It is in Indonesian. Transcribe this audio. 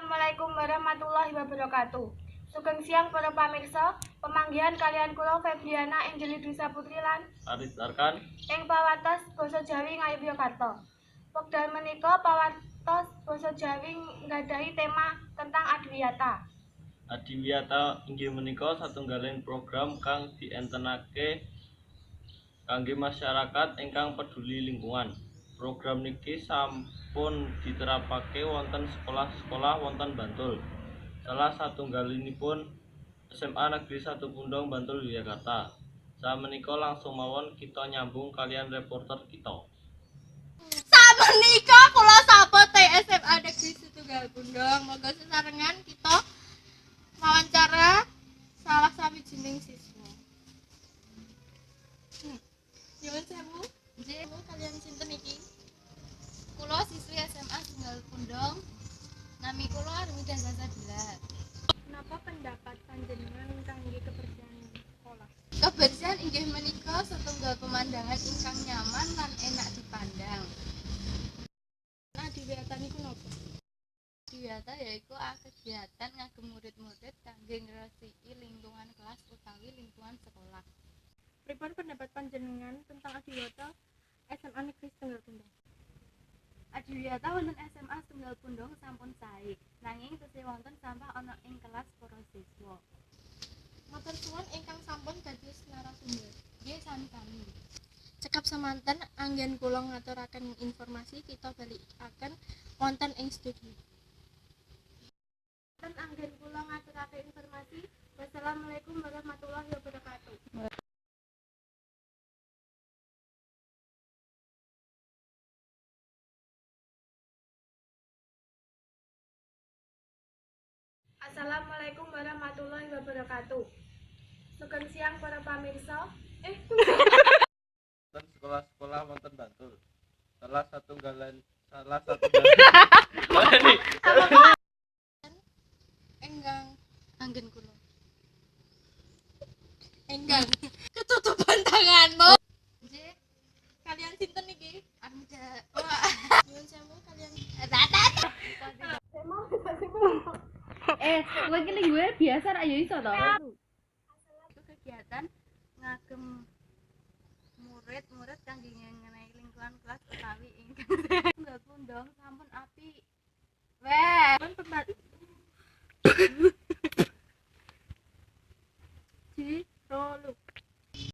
Assalamualaikum warahmatullahi wabarakatuh. Sugeng siang para pamirsa, pemanggihan kalian kula Febriana Anjeli Dwi Saputri lan Aris Arkan ing pawartos basa Jawi Ngayogyakarta. Wekdal menika pawartos basa Jawi nggadhahi tema tentang adiwiyata. Adiwiyata inggih menika satunggaling program kang dientenake kangge masyarakat ingkang peduli lingkungan. Program niki sampun diterapake wonten sekolah-sekolah wonten Bantul. Salah satunggalipun SMA Negeri 1 Pundong Bantul Yogyakarta. Samenika langsung mawon kita nyambung kalian reporter kita. Samenika kula sapa SMA Negeri 1 Pundong. Moga sesarengan kita wawancara salah sawijining siswa. Nyuwun sewu. Nggih, kalian sinten iki? Kula siswi SMA Tunggal Pundong. Nami kula Armida Zasabila. Napa pendapat panjenengan kangge kebersihan sekolah? Kebersihan inggih menika setunggal pemandangan ingkang nyaman lan enak dipandang. Adiwiyata niku napa? Adiwiyata yaiku kegiatan ngagem murid-murid kangge ngresiki lingkungan kelas utawi lingkungan sekolah. Pripun pendapat panjenengan tentang adiwiyata SMA Negeri Tunggal Pundong? Adiwiyata wonten SMA Tunggal Pundong sampun sae, nanging tesih wonten sampah ana ing kelas para siswa. Matur suwun ingkang sampun dados narasumber. Nggih sami-sami. Cekap semanten anggen kula ngaturaken informasi kita balikaken wonten ing studio. Dan anggen kula ngaturake informasi. Wassalamualaikum warahmatullahi wabarakatuh. Assalamualaikum warahmatullahi wabarakatuh. Sugeng siang para pamirsa. Wonten sekolah-sekolah wonten Bantul. Salah satu Enggang anggen kula. Enggang. Ketutupan tanganmu. Nggih. Kalian sinten iki? Armida. Nyuwun sewu kalian. Kowe iki gue biasa ra ya iso to. Itu kegiatan ngagem murid-murid kangge ngenehi lingkungan kelas utawi ingkang Tunggal Pundong sampun apik. Weh, pun